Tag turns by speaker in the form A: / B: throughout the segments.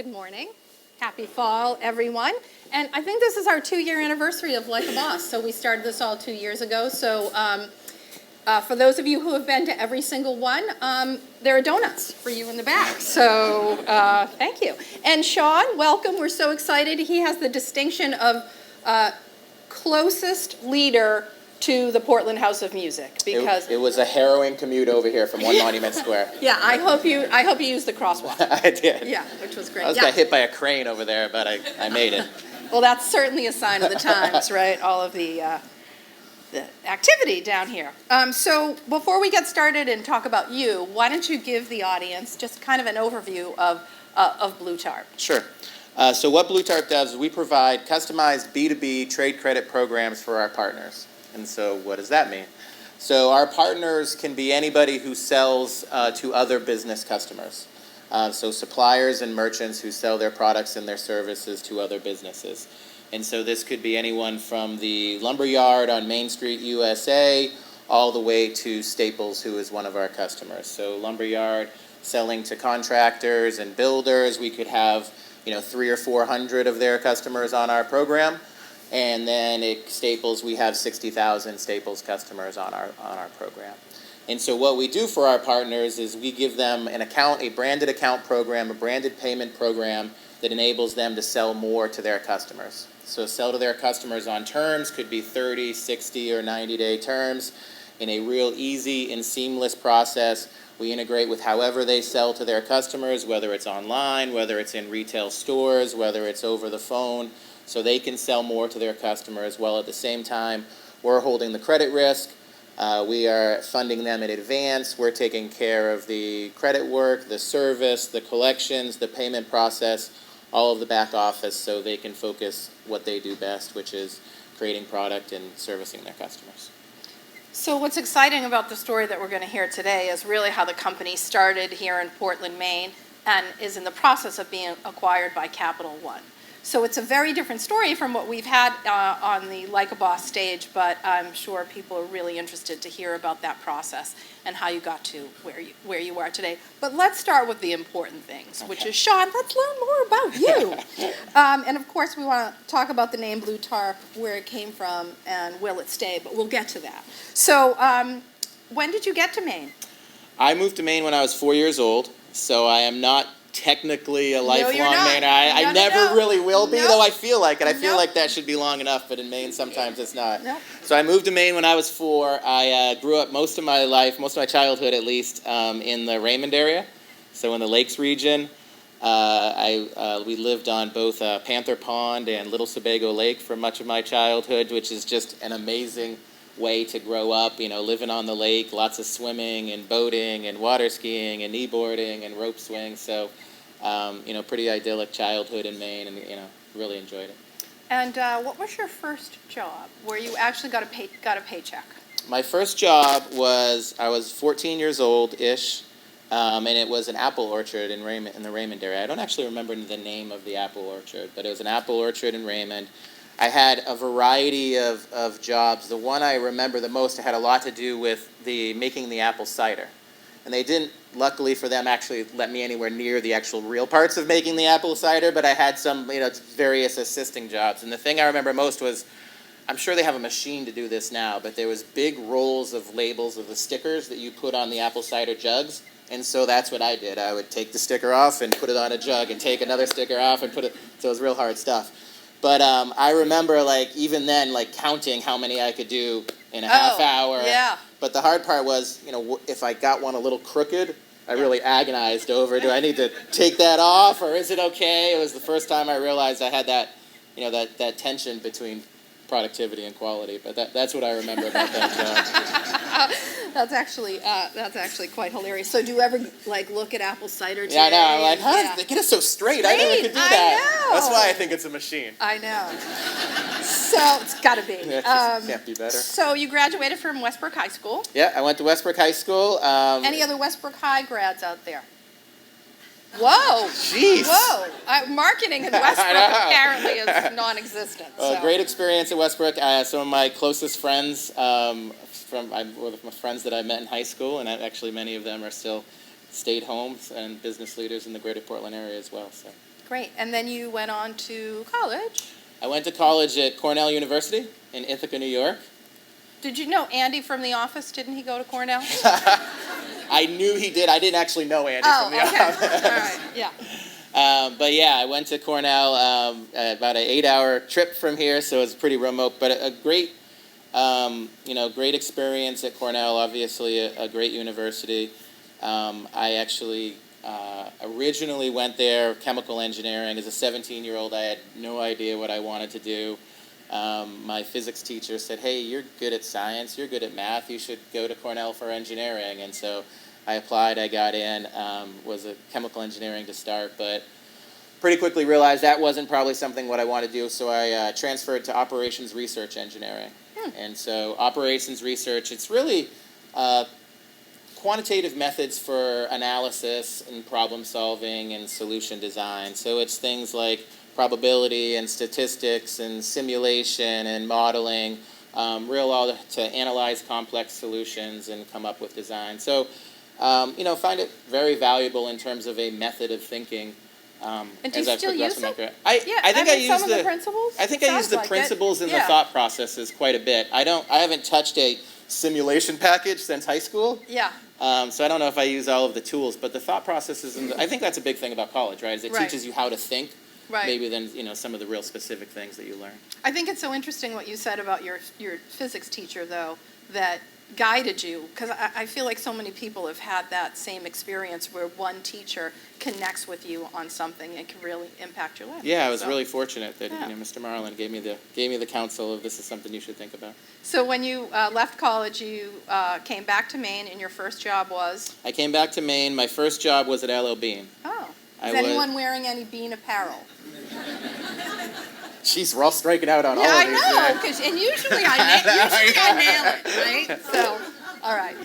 A: Good morning. Happy fall, everyone. And I think this is our 2-year anniversary of Like a Boss. So we started this all 2 years ago. So for those of you who have been to every single one, there are donuts for you in the back. So thank you. And Shawn, welcome. We're so excited. He has the distinction of closest leader to the Portland House of Music, because
B: it was a harrowing commute over here from One Monument Square.
A: Yeah, I hope you used the crosswalk.
B: I did.
A: Yeah, which was great.
B: I got hit by a crane over there, but I made it.
A: Well, that's certainly a sign of the times, right? All of the activity down here. So before we get started and talk about you, why don't you give the audience just kind of an overview of BlueTarp?
B: Sure. So what BlueTarp does is we provide customized B2B trade credit programs for our partners. And so what does that mean? So our partners can be anybody who sells to other business customers. So suppliers and merchants who sell their products and their services to other businesses. And so this could be anyone from the lumberyard on Main Street, USA, all the way to Staples, who is one of our customers. So lumberyard selling to contractors and builders. We could have 300 or 400 of their customers on our program. And then at Staples, we have 60,000 Staples customers on our program. And so what we do for our partners is we give them an account, a branded account program, a branded payment program that enables them to sell more to their customers. So sell to their customers on terms, could be 30, 60, or 90-day terms, in a real easy and seamless process. We integrate with however they sell to their customers, whether it's online, whether it's in retail stores, whether it's over the phone, so they can sell more to their customers, while at the same time we're holding the credit risk. We are funding them in advance. We're taking care of the credit work, the service, the collections, the payment process, all of the back office, so they can focus what they do best, which is creating product and servicing their customers.
A: So what's exciting about the story that we're going to hear today is really how the company started here in Portland, Maine, and is in the process of being acquired by Capital One. So it's a very different story from what we've had on the Like a Boss stage, but I'm sure people are really interested to hear about that process and how you got to where you are today. But let's start with the important things, which is, Shawn, let's learn more about you. And of course, we want to talk about the name BlueTarp, where it came from, and will it stay, but we'll get to that. So when did you get to Maine?
B: I moved to Maine when I was 4 years old, so I am not technically a lifelong Mainer. I never really will be, though I feel like it. I feel like that should be long enough, but in Maine sometimes it's not. So I moved to Maine when I was 4. I grew up most of my life, most of my childhood at least, in the Raymond area, so in the Lakes region. We lived on both Panther Pond and Little Sebago Lake for much of my childhood, which is just an amazing way to grow up, living on the lake, lots of swimming and boating and water skiing and kneeboarding and rope swing. So, pretty idyllic childhood in Maine, and, really enjoyed it.
A: And what was your first job where you actually got a paycheck?
B: My first job was, I was 14 years old-ish, and it was an apple orchard in the Raymond area. I don't actually remember the name of the apple orchard, but it was an apple orchard in Raymond. I had a variety of jobs. The one I remember the most had a lot to do with making the apple cider. And they didn't, luckily for them, actually let me anywhere near the actual real parts of making the apple cider, but I had some, various assisting jobs. And the thing I remember most was, I'm sure they have a machine to do this now, but there was big rolls of labels of the stickers that you put on the apple cider jugs. And so that's what I did. I would take the sticker off and put it on a jug, and take another sticker off and put it, so it was real hard stuff. But I remember, even then, counting how many I could do in a half hour.
A: Yeah.
B: But the hard part was, if I got one a little crooked, I really agonized over, do I need to take that off, or is it okay? It was the first time I realized I had that, that tension between productivity and quality. But that's what I remember about that job.
A: That's actually quite hilarious. So do you ever look at apple cider today?
B: Yeah, I know. I'm how did they get it so straight? I never could do that.
A: I know.
B: That's why I think it's a machine.
A: I know. So it's got to be.
B: Can't be better.
A: So you graduated from Westbrook High School.
B: Yeah, I went to Westbrook High School.
A: Any other Westbrook High grads out there? Whoa.
B: Jeez.
A: Whoa. Marketing in Westbrook apparently is non-existent.
B: Great experience at Westbrook. Some of my closest friends were my friends that I met in high school, and actually many of them are still stayed home and business leaders in the greater Portland area as well. So
A: great. And then you went on to college.
B: I went to college at Cornell University in Ithaca, New York.
A: Did you know Andy from The Office? Didn't he go to Cornell?
B: I knew he did. I didn't actually know Andy from The Office.
A: All right, yeah.
B: But yeah, I went to Cornell, about an 8-hour trip from here, so it was pretty remote, but a great, great experience at Cornell, obviously a great university. I actually originally went there, chemical engineering. As a 17-year-old, I had no idea what I wanted to do. My physics teacher said, hey, you're good at science, you're good at math, you should go to Cornell for engineering. And so I applied, I got in, was a chemical engineering to start, but pretty quickly realized that wasn't probably something what I wanted to do, so I transferred to operations research engineering. And so operations research, it's really quantitative methods for analysis and problem solving and solution design. So it's things like probability and statistics and simulation and modeling, all to analyze complex solutions and come up with design. So, find it very valuable in terms of a method of thinking.
A: And do you still use it?
B: I think I use
A: some of the principles.
B: I think I use the principles and the thought processes quite a bit. I haven't touched a simulation package since high school.
A: Yeah.
B: So I don't know if I use all of the tools, but the thought processes, I think that's a big thing about college, right? Is it teaches you how to think, maybe than some of the real specific things that you learn.
A: I think it's so interesting what you said about your physics teacher, though, that guided you, because I feel like so many people have had that same experience where one teacher connects with you on something and can really impact your life.
B: Yeah, I was really fortunate that Mr. Marlin gave me the counsel of this is something you should think about.
A: So when you left college, you came back to Maine, and your first job was?
B: I came back to Maine. My first job was at LL Bean.
A: Oh. Is anyone wearing any Bean apparel?
B: Jeez, we're all striking out on all of
A: these.
B: Yeah,
A: I know, and usually I nail it, right? So, all right.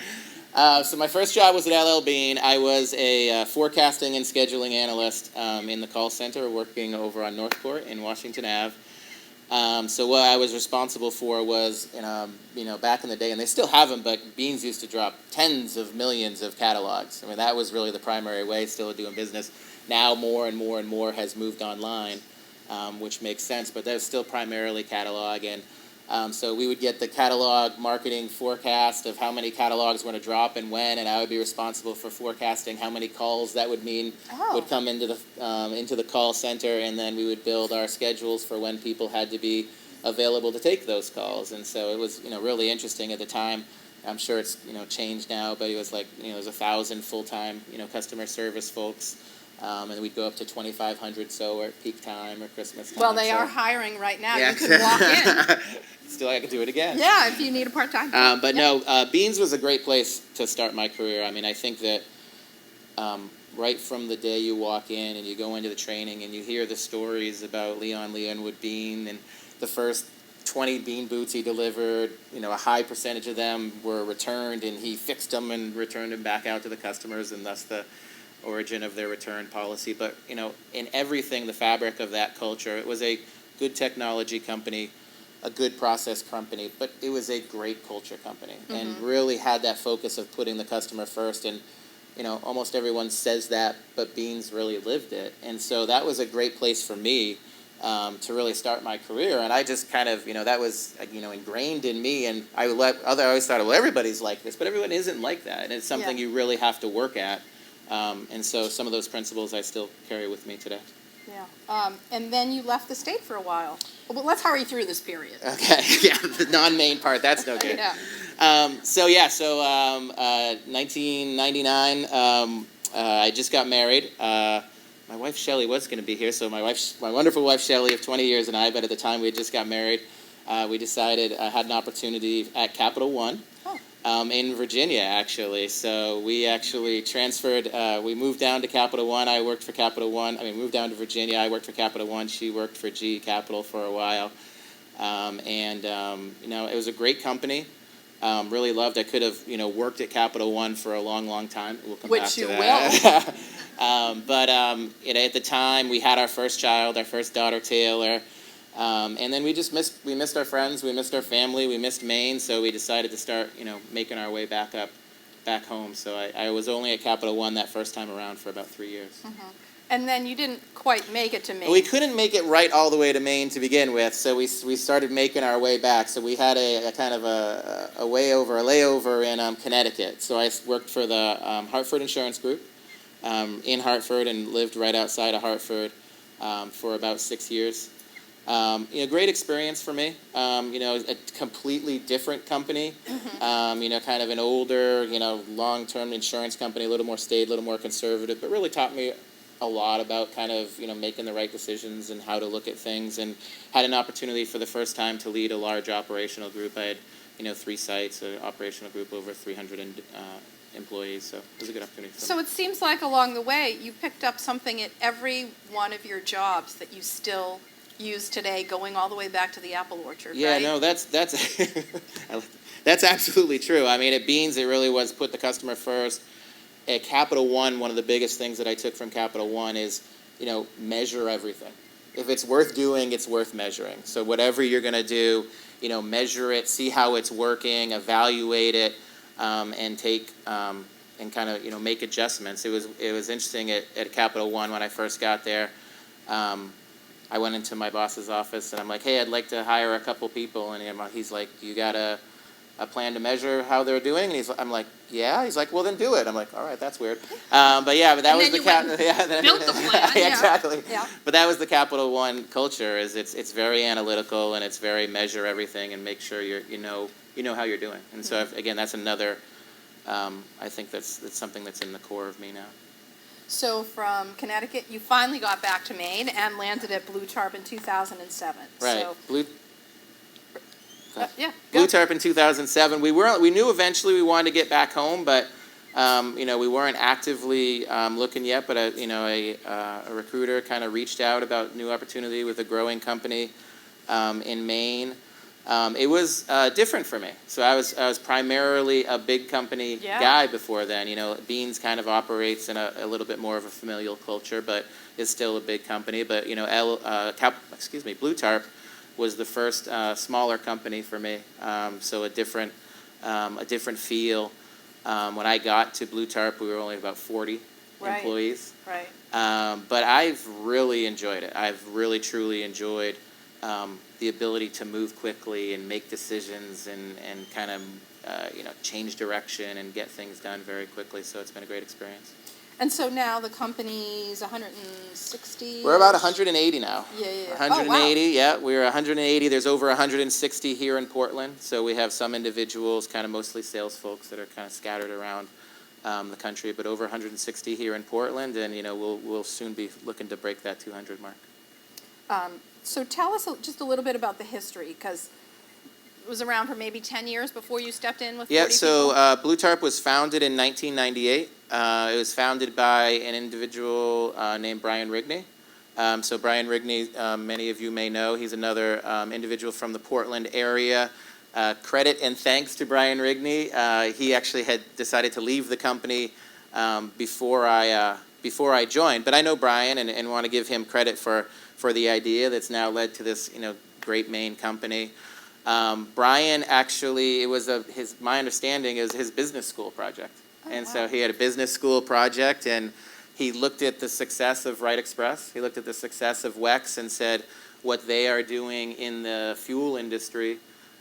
B: So my first job was at LL Bean. I was a forecasting and scheduling analyst in the call center, working over on Northport in Washington Ave. So what I was responsible for was, back in the day, and they still have them, but Beans used to drop tens of millions of catalogs. I mean, that was really the primary way still of doing business. Now more and more and more has moved online. Which makes sense, but that was still primarily catalog. And so we would get the catalog marketing forecast of how many catalogs were going to drop and when, and I would be responsible for forecasting how many calls that would mean would come into the call center, and then we would build our schedules for when people had to be available to take those calls. And so it was really interesting at the time. I'm sure it's changed now, but it was like there's 1,000 full-time customer service folks. And we'd go up to 2,500 so at peak time or Christmas time.
A: Well, they are hiring right now. Yeah. You could walk in.
B: Still, I could do it again.
A: Yeah, if you need a part-time.
B: No, Beans was a great place to start my career. I mean, I think that right from the day you walk in and you go into the training and you hear the stories about Leon Leonwood Bean and the first 20 bean boots he delivered, a high percentage of them were returned, and he fixed them and returned them back out to the customers, and thus the origin of their return policy. But in everything, the fabric of that culture, it was a good technology company, a good process company, but it was a great culture company, and really had that focus of putting the customer first. And almost everyone says that, but Beans really lived it. And so that was a great place for me to really start my career. And I just kind of that was ingrained in me. And I always thought, well, everybody's like this, but everyone isn't like that, and it's something you really have to work at. And so some of those principles I still carry with me today.
A: Yeah. And then you left the state for a while. Well, let's hurry through this period.
B: Okay. Yeah, the non-Maine part, that's no good. 1999, I just got married. My wife Shelley was going to be here, so my wonderful wife Shelley of 20 years and I, but at the time we had just got married, we decided I had an opportunity at Capital One. In Virginia, actually. So we actually transferred, we moved down to Capital One. I worked for Capital One. Moved down to Virginia. I worked for Capital One. She worked for GE Capital for a while. It was a great company. Really loved. I could have, worked at Capital One for a long, long time. We'll come back to that. But at the time, we had our first child, our first daughter, Taylor. And then we missed our friends, we missed our family, we missed Maine, so we decided to start, making our way back home. So I was only at Capital One that first time around for about 3 years.
A: And then you didn't quite make it to Maine.
B: We couldn't make it right all the way to Maine to begin with, so we started making our way back. So we had a kind of a layover in Connecticut. So I worked for the Hartford Insurance Group in Hartford and lived right outside of Hartford for about 6 years. Great experience for me. A completely different company. Kind of an older, long-term insurance company, a little more staid, a little more conservative, but really taught me a lot about kind of, making the right decisions and how to look at things, and had an opportunity for the first time to lead a large operational group. I had, 3 sites, an operational group over 300 employees, so it was a good opportunity for me.
A: So it seems like along the way you picked up something at every one of your jobs that you still use today, going all the way back to the apple orchard,
B: yeah,
A: right?
B: no, that's that's absolutely true. I mean, at Beans, it really was put the customer first. At Capital One, one of the biggest things that I took from Capital One is, measure everything. If it's worth doing, it's worth measuring. So whatever you're going to do, measure it, see how it's working, evaluate it, and take and kind of make adjustments. It was interesting at Capital One when I first got there. I went into my boss's office and I'm like, hey, I'd like to hire a couple people, and he's like, you got a plan to measure how they're doing? And I'm like, yeah. He's like, well, then do it. I'm like, all right, that's weird. But that was the
A: built the plan.
B: Yeah, exactly.
A: Yeah.
B: But that was the Capital One culture. Is it's very analytical, and it's very measure everything and make sure you know how you're doing. And so again, that's another. I think that's something that's in the core of me now.
A: So from Connecticut, you finally got back to Maine and landed at BlueTarp in 2007.
B: Right.
A: So, yeah.
B: BlueTarp in 2007. We knew eventually we wanted to get back home, but we weren't actively looking yet. But a recruiter kind of reached out about new opportunity with a growing company in Maine. It was different for me. So I was primarily a big company guy before then. Beans kind of operates in a little bit more of a familial culture, but is still a big company. But BlueTarp was the first smaller company for me. So a different feel. When I got to BlueTarp, we were only about 40 employees.
A: Right.
B: But I've really enjoyed it. I've really truly enjoyed the ability to move quickly and make decisions and kind of change direction and get things done very quickly. So it's been a great experience.
A: And so now the company's 160?
B: We're about 180 now.
A: Yeah.
B: 180,
A: oh, wow.
B: yeah. We're 180. There's over 160 here in Portland. So we have some individuals, kind of mostly sales folks, that are kind of scattered around the country, but over 160 here in Portland, and we'll soon be looking to break that 200 mark.
A: So tell us just a little bit about the history, because it was around for maybe 10 years before you stepped in with 40 people?
B: So BlueTarp was founded in 1998. It was founded by an individual named Brian Rigney. So Brian Rigney, many of you may know, he's another individual from the Portland area. Credit and thanks to Brian Rigney. He actually had decided to leave the company before I joined. But I know Brian and want to give him credit for the idea that's now led to this great Maine company. Brian actually, it was my understanding, is his business school project. So he had a business school project, and he looked at the success of Wright Express. He looked at the success of WEX and said, what they are doing in the fuel industry,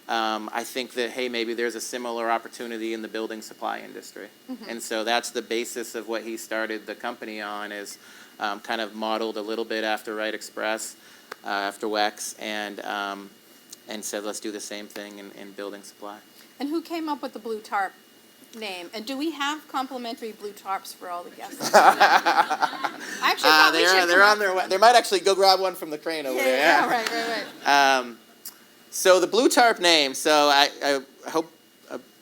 B: I think that, hey, maybe there's a similar opportunity in the building supply industry. Mm-hmm. And so that's the basis of what he started the company on, is kind of modeled a little bit after Wright Express, after WEX, and said, let's do the same thing in building supply. And
A: who came up with the BlueTarp name? And do we have complimentary BlueTarps for all the guests? Actually,
B: they're on their way. They might actually go grab one from the crane over there.
A: Yeah, right.
B: So the BlueTarp name, so I hope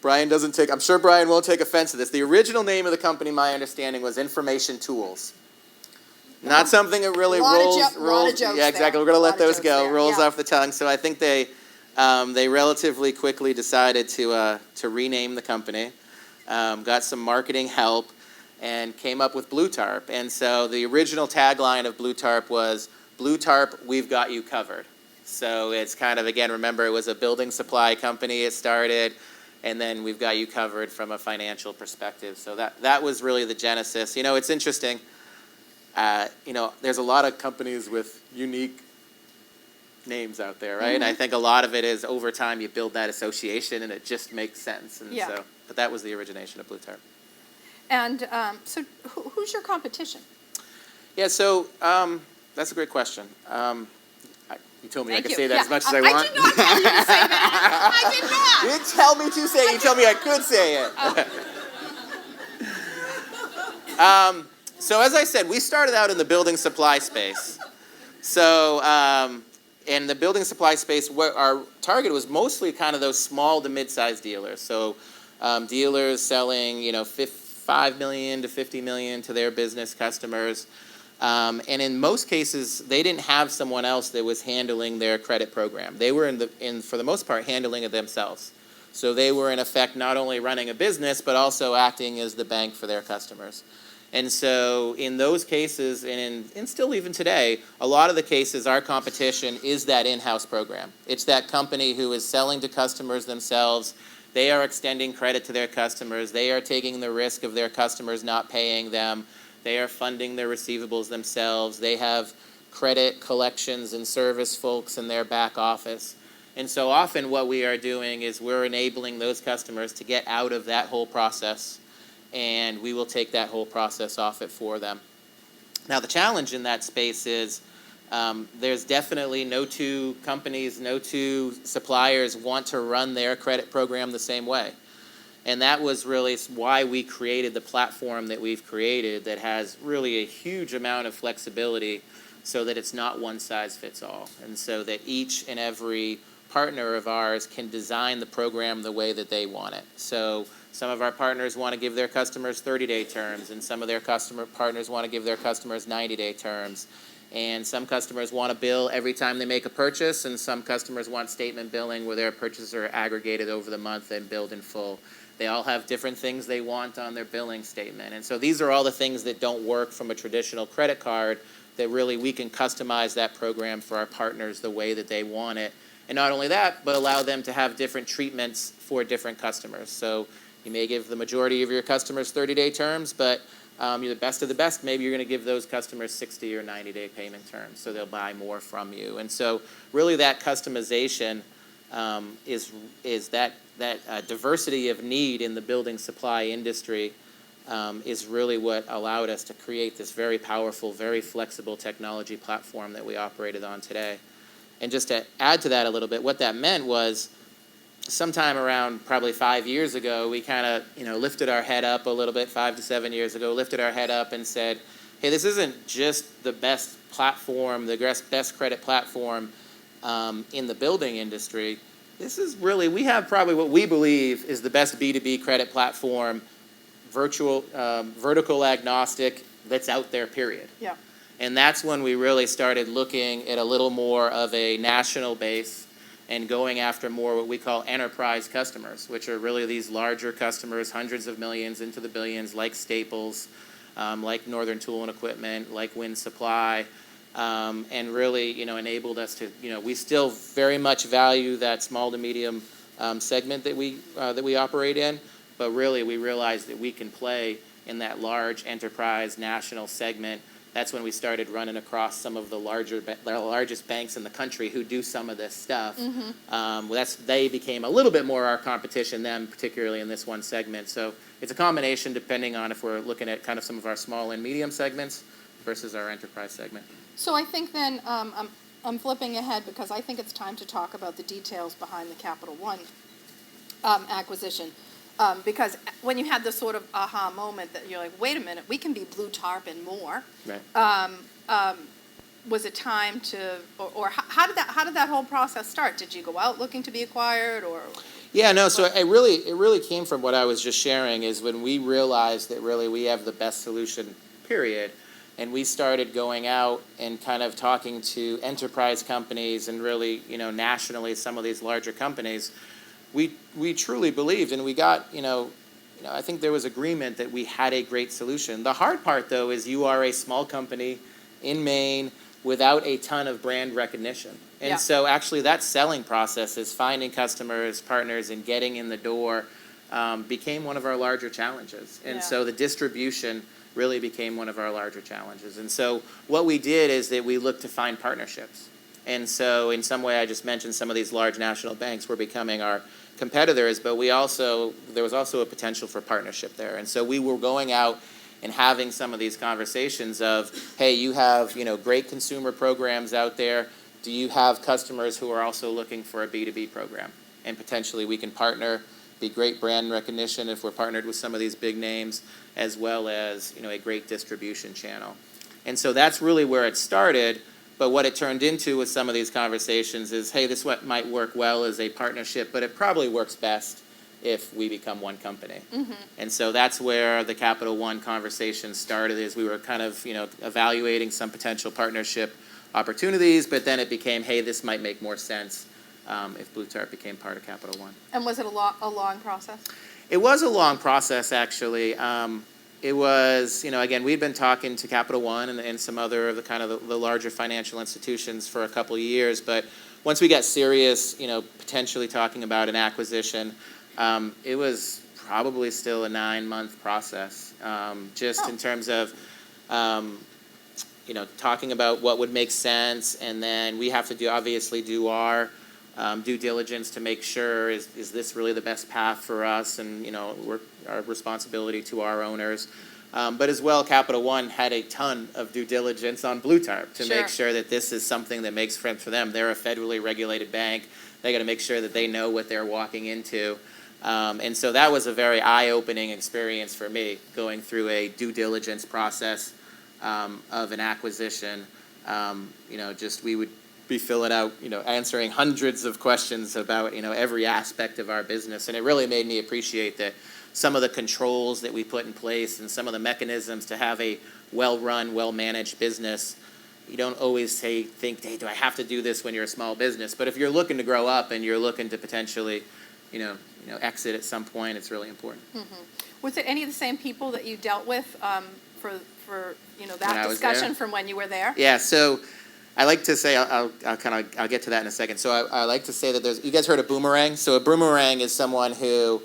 B: Brian doesn't take, I'm sure Brian won't take offense to this. The original name of the company, my understanding, was Information Tools. Not something that really rolls. Yeah, exactly. We're going to let those go. Rolls off the tongue. So I think they relatively quickly decided to rename the company. Got some marketing help and came up with BlueTarp. And so the original tagline of BlueTarp was, BlueTarp, we've got you covered. So it's kind of, again, remember, it was a building supply company it started, and then we've got you covered from a financial perspective. So that was really the genesis. It's interesting. there's a lot of companies with unique names out there, right? And I think a lot of it is over time you build that association and it just makes sense. And but that was the origination of BlueTarp.
A: And so who's your competition?
B: Yeah, so that's a great question. You told me I could say that as much as I
A: want. I did not tell you to say that. I did not.
B: You didn't tell me to say it. You told me I could say it. So as I said, we started out in the building supply space. So in the building supply space, our target was mostly kind of those small to mid-sized dealers. So dealers selling, $5 million to $50 million to their business customers. And in most cases, they didn't have someone else that was handling their credit program. They were, for the most part, handling it themselves. So they were, in effect, not only running a business, but also acting as the bank for their customers. And so in those cases, and still even today, a lot of the cases, our competition is that in-house program. It's that company who is selling to customers themselves. They are extending credit to their customers. They are taking the risk of their customers not paying them. They are funding their receivables themselves. They have credit collections and service folks in their back office. And so often what we are doing is we're enabling those customers to get out of that whole process, and we will take that whole process off it for them. Now the challenge in that space is there's definitely no two companies, no two suppliers want to run their credit program the same way. And that was really why we created the platform that we've created that has really a huge amount of flexibility so that it's not one size fits all. And so that each and every partner of ours can design the program the way that they want it. So some of our partners want to give their customers 30-day terms, and some of their partners want to give their customers 90-day terms. And some customers want to bill every time they make a purchase, and some customers want statement billing where their purchases are aggregated over the month and billed in full. They all have different things they want on their billing statement. And so these are all the things that don't work from a traditional credit card that really we can customize that program for our partners the way that they want it. And not only that, but allow them to have different treatments for different customers. So you may give the majority of your customers 30-day terms, but you're the best of the best. Maybe you're going to give those customers 60 or 90-day payment terms, so they'll buy more from you. And so really that customization is that diversity of need in the building supply industry is really what allowed us to create this very powerful, very flexible technology platform that we operated on today. And just to add to that a little bit, what that meant was sometime around probably 5 years ago, we kind of lifted our head up a little bit, 5 to 7 years ago, lifted our head up and said, hey, this isn't just the best platform, the best credit platform in the building industry. This is really, we have probably what we believe is the best B2B credit platform, vertical agnostic, that's out there, period.
A: Yeah.
B: And that's when we really started looking at a little more of a national base and going after more what we call enterprise customers, which are really these larger customers, hundreds of millions into the billions, like Staples, like Northern Tool and Equipment, like Wind Supply, and really, enabled us to, we still very much value that small to medium segment that we operate in, but really we realized that we can play in that large enterprise national segment. That's when we started running across some of the largest banks in the country who do some of this stuff. Mm-hmm. They became a little bit more our competition then, particularly in this one segment. So it's a combination depending on if we're looking at kind of some of our small and medium segments versus our enterprise segment.
A: So I think then I'm flipping ahead because I think it's time to talk about the details behind the Capital One acquisition. Because when you had this sort of aha moment that you're like, wait a minute, we can be BlueTarp and more. Right. Was it time to, or how did that whole process start? Did you go out looking to be acquired, or?
B: Yeah, no. So it really came from what I was just sharing. Is when we realized that really we have the best solution, period. And we started going out and kind of talking to enterprise companies and really, nationally, some of these larger companies. We truly believed, and we got, I think there was agreement that we had a great solution. The hard part, though, is you are a small company in Maine without a ton of brand recognition. And so actually that selling process is finding customers, partners, and getting in the door became one of our larger challenges. And so the distribution really became one of our larger challenges. And so what we did is that we looked to find partnerships. And so in some way, I just mentioned some of these large national banks were becoming our competitors, but there was also a potential for partnership there. And so we were going out and having some of these conversations of, hey, you have, great consumer programs out there. Do you have customers who are also looking for a B2B program? And potentially we can partner, be great brand recognition if we're partnered with some of these big names, as well as, a great distribution channel. And so that's really where it started. But what it turned into with some of these conversations is, hey, this might work well as a partnership, but it probably works best if we become one company. Mm-hmm. And so that's where the Capital One conversation started, is we were kind of, evaluating some potential partnership opportunities, but then it became, hey, this might make more sense if BlueTarp became part of Capital One.
A: And was it a long process?
B: It was a long process, actually. It was, again, we'd been talking to Capital One and some other of the larger financial institutions for a couple of years, but once we got serious, potentially talking about an acquisition, it was probably still a 9-month process, in terms of, talking about what would make sense, and then we have to obviously do our due diligence to make sure is this really the best path for us, and our responsibility to our owners. But as well, Capital One had a ton of due diligence on BlueTarp to make sure that this is something that makes sense for them. They're a federally regulated bank. They got to make sure that they know what they're walking into. And so that was a very eye-opening experience for me, going through a due diligence process of an acquisition. We would be filling out, answering hundreds of questions about, every aspect of our business. And it really made me appreciate that some of the controls that we put in place and some of the mechanisms to have a well-run, well-managed business. You don't always think, hey, do I have to do this when you're a small business? But if you're looking to grow up and you're looking to potentially, exit at some point, it's really important.
A: Mm-hmm. Was it any of the same people that you dealt with for that discussion from when you were there?
B: Yeah. So I like to say, I'll get to that in a second. So I like to say that you guys heard of boomerang? So a boomerang is someone who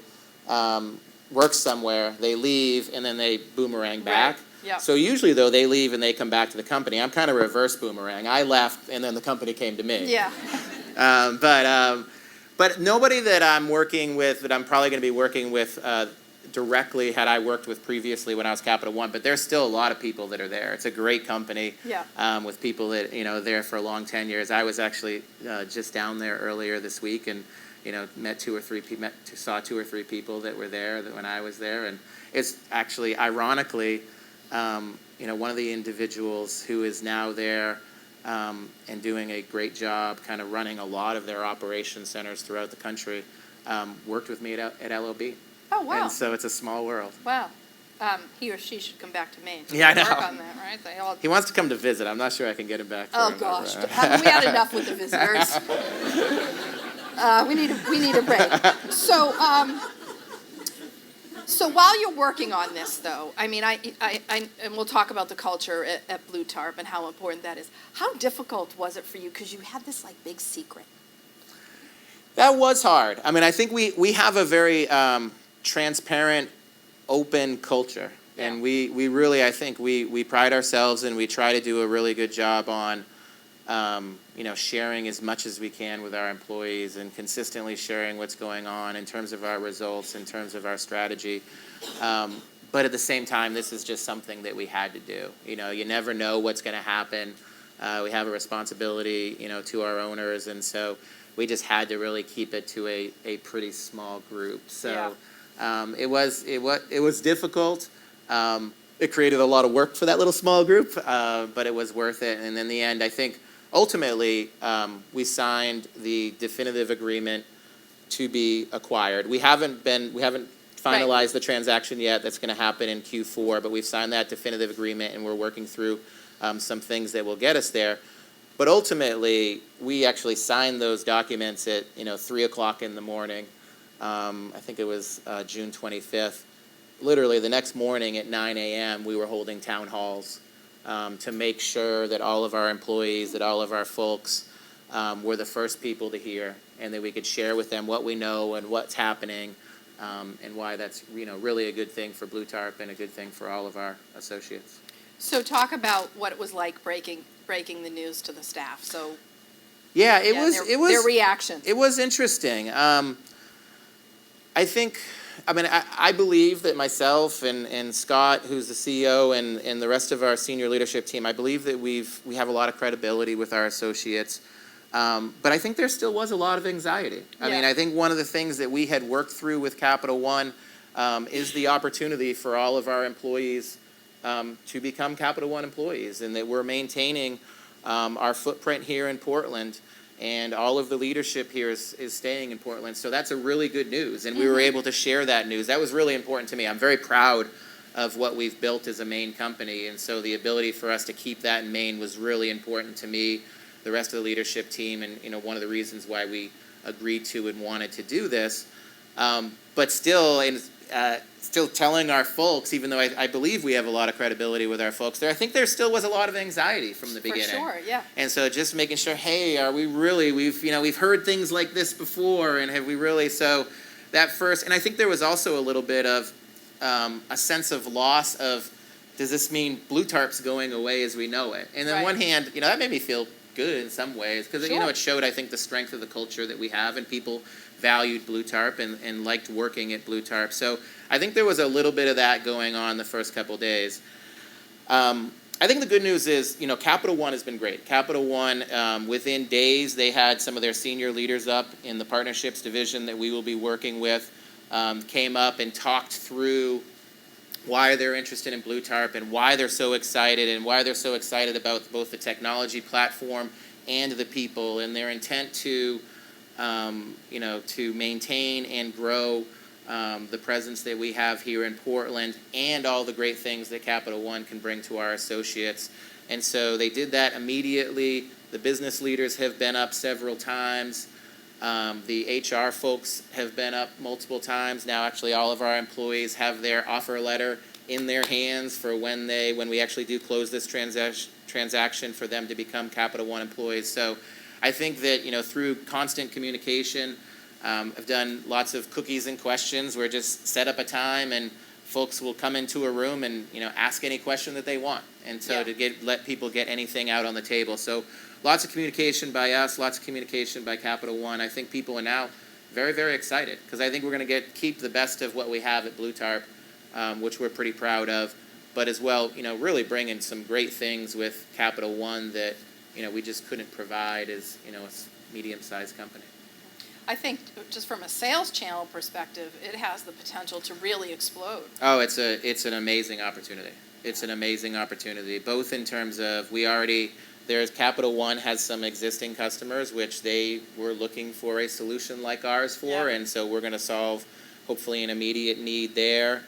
B: works somewhere, they leave, and then they boomerang back.
A: Right. Yeah.
B: So usually, though, they leave and they come back to the company. I'm kind of reverse boomerang. I left, and then the company came to me.
A: Yeah.
B: But nobody that I'm working with, that I'm probably going to be working with directly, had I worked with previously when I was Capital One. But there's still a lot of people that are there. It's a great company.
A: Yeah.
B: With people that there for long tenures. I was actually just down there earlier this week, and saw 2 or 3 people that were there when I was there. And it's actually, ironically, one of the individuals who is now there and doing a great job kind of running a lot of their operation centers throughout the country, worked with me at LOB.
A: Oh, wow.
B: And so it's a small world.
A: Wow. He or she should come back to Maine.
B: Yeah, I know.
A: Work on that, right?
B: He wants to come to visit. I'm not sure I can get him back.
A: Oh, gosh. Haven't we had enough with the visitors? We need a break. So while you're working on this, though, I mean, and we'll talk about the culture at BlueTarp and how important that is. How difficult was it for you? Because you had this big secret.
B: That was hard. I mean, I think we have a very transparent, open culture, and we really, I think we pride ourselves, and we try to do a really good job on sharing as much as we can with our employees, and consistently sharing what's going on in terms of our results, in terms of our strategy. But at the same time, this is just something that we had to do. You never know what's going to happen. We have a responsibility, to our owners, and so we just had to really keep it to a pretty small group. So it was difficult. It created a lot of work for that little small group, but it was worth it. And in the end, I think ultimately we signed the definitive agreement to be acquired. We haven't finalized the transaction yet. That's going to happen in Q4, but we've signed that definitive agreement, and we're working through some things that will get us there. But ultimately, we actually signed those documents at 3:00 in the morning. I think it was June 25th. Literally the next morning at 9 a.m. we were holding town halls to make sure that all of our employees, that all of our folks were the first people to hear, and that we could share with them what we know and what's happening, and why that's really a good thing for BlueTarp and a good thing for all of our associates.
A: So talk about what it was like breaking the news to the staff. So
B: yeah,
A: their reaction.
B: It was interesting. I think, I believe that myself and Scott, who's the CEO, and the rest of our senior leadership team, I believe that we have a lot of credibility with our associates. But I think there still was a lot of anxiety. I think one of the things that we had worked through with Capital One is the opportunity for all of our employees to become Capital One employees, and that we're maintaining our footprint here in Portland, and all of the leadership here is staying in Portland. So that's a really good news, and we were able to share that news. That was really important to me. I'm very proud of what we've built as a Maine company, and so the ability for us to keep that in Maine was really important to me, the rest of the leadership team, and one of the reasons why we agreed to and wanted to do this. But still, still telling our folks, even though I believe we have a lot of credibility with our folks there, I think there still was a lot of anxiety from the beginning.
A: For sure, yeah.
B: And so just making sure, hey, are we really, we've heard things like this before, and have we really, so that first, and I think there was also a little bit of a sense of loss of, does this mean BlueTarp's going away as we know it? And on one hand, that made me feel good in some ways, because it showed, I think, the strength of the culture that we have, and people valued BlueTarp and liked working at BlueTarp. So I think there was a little bit of that going on the first couple days. I think the good news is, Capital One has been great. Capital One, within days, they had some of their senior leaders up in the partnerships division that we will be working with, came up and talked through why they're interested in BlueTarp and why they're so excited, and why they're so excited about both the technology platform and the people, and their intent to to maintain and grow the presence that we have here in Portland, and all the great things that Capital One can bring to our associates. And so they did that immediately. The business leaders have been up several times. The HR folks have been up multiple times. Now actually all of our employees have their offer letter in their hands for when we actually do close this transaction for them to become Capital One employees. So I think that, through constant communication, I've done lots of cookies and questions where just set up a time and folks will come into a room and, ask any question that they want. And so to let people get anything out on the table. So lots of communication by us, lots of communication by Capital One. I think people are now very, very excited, because I think we're going to keep the best of what we have at BlueTarp, which we're pretty proud of, but as well, really bring in some great things with Capital One that, we just couldn't provide as, a medium-sized company.
A: I think just from a sales channel perspective, it has the potential to really explode.
B: Oh, it's an amazing opportunity. It's an amazing opportunity, both in terms of Capital One has some existing customers which they were looking for a solution like ours for, and so we're going to solve hopefully an immediate need there.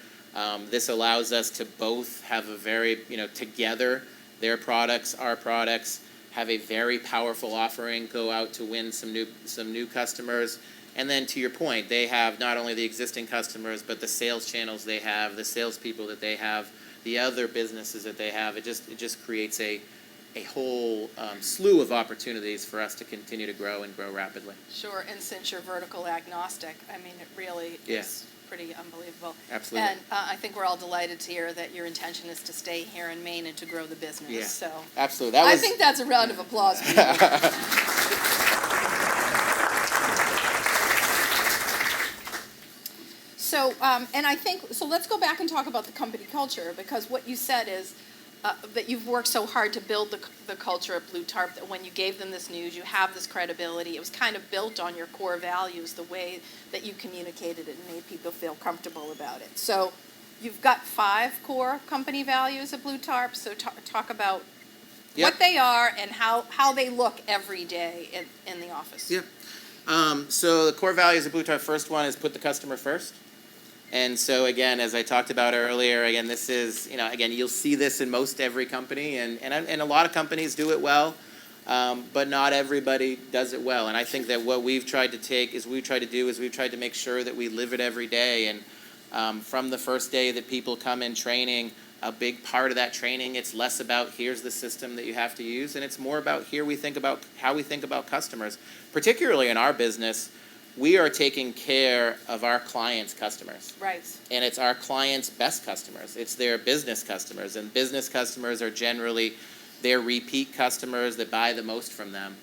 B: This allows us to both have a very, together, their products, our products, have a very powerful offering, go out to win some new customers. And then to your point, they have not only the existing customers, but the sales channels they have, the salespeople that they have, the other businesses that they have. It just creates a whole slew of opportunities for us to continue to grow and grow rapidly.
A: Sure, and since you're vertical agnostic, it really is pretty unbelievable.
B: Absolutely.
A: And I think we're all delighted to hear that your intention is to stay here in Maine and to grow the business.
B: Yeah,
A: so
B: absolutely.
A: I think that's a round of applause for you. So, and I think, so let's go back and talk about the company culture, because what you said is that you've worked so hard to build the culture at BlueTarp that when you gave them this news, you have this credibility. It was kind of built on your core values, the way that you communicated it and made people feel comfortable about it. So you've got 5 core company values at BlueTarp, so talk about what they are and how they look every day in the office.
B: Yep. So the core values of BlueTarp, first one is put the customer first. And so again, as I talked about earlier, again, this is, again, you'll see this in most every company, and a lot of companies do it well, but not everybody does it well. And I think that what we've tried to make sure that we live it every day. And from the first day that people come in training, a big part of that training, it's less about here's the system that you have to use, and it's more about how we think about customers. Particularly in our business, we are taking care of our clients' customers.
A: Right.
B: And it's our clients' best customers. It's their business customers. And business customers are generally their repeat customers that buy the most from them.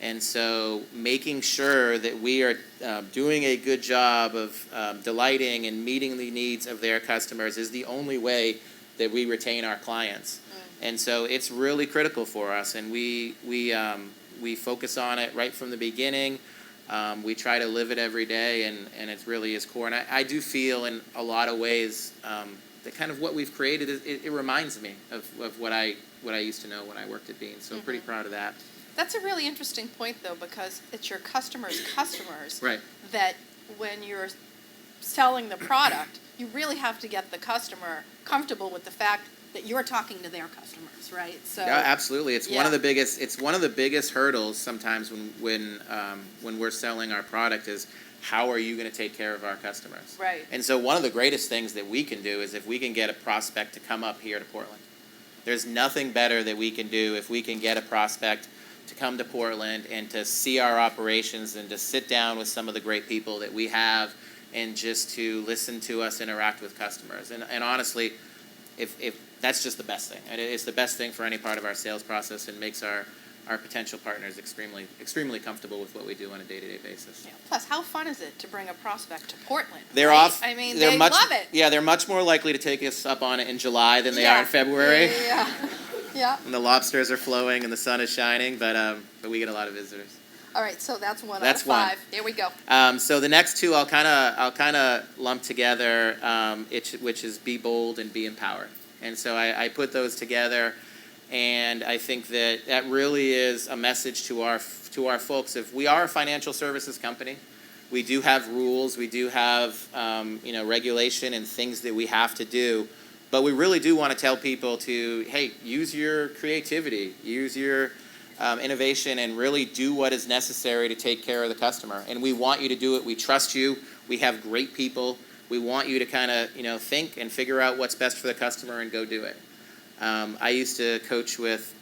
B: And so making sure that we are doing a good job of delighting and meeting the needs of their customers is the only way that we retain our clients. And so it's really critical for us, and we focus on it right from the beginning. We try to live it every day, and it really is core. And I do feel in a lot of ways that kind of what we've created, it reminds me of what I used to know when I worked at Bean. So pretty proud of that.
A: That's a really interesting point, though, because it's your customers' customers
B: Right.
A: that when you're selling the product, you really have to get the customer comfortable with the fact that you're talking to their customers, right? So
B: Yeah, absolutely. It's one of
A: yeah.
B: the biggest hurdles sometimes when we're selling our product is how are you going to take care of our customers?
A: Right.
B: And so one of the greatest things that we can do is if we can get a prospect to come up here to Portland. There's nothing better that we can do if we can get a prospect to come to Portland and to see our operations and to sit down with some of the great people that we have and just to listen to us interact with customers. And honestly, if that's just the best thing. And it's the best thing for any part of our sales process and makes our potential partners extremely comfortable with what we do on a day-to-day basis.
A: Yeah. Plus, how fun is it to bring a prospect to Portland?
B: They're
A: right?
B: off.
A: I mean,
B: they
A: love it.
B: Yeah, they're much more likely to take us up on it in July than they are in February.
A: Yeah. Yeah.
B: And the lobsters are flowing and the sun is shining, but we get a lot of visitors.
A: All right, so that's one
B: That's
A: out of five. There we go.
B: So the next two I'll kind of lump together, which is be bold and be empowered. And so I put those together, and I think that really is a message to our folks. If we are a financial services company, we do have rules, we do have regulation and things that we have to do. But we really do want to tell people to, hey, use your creativity, use your innovation, and really do what is necessary to take care of the customer. And we want you to do it. We trust you. We have great people. We want you to kind of, think and figure out what's best for the customer and go do it. I used to coach with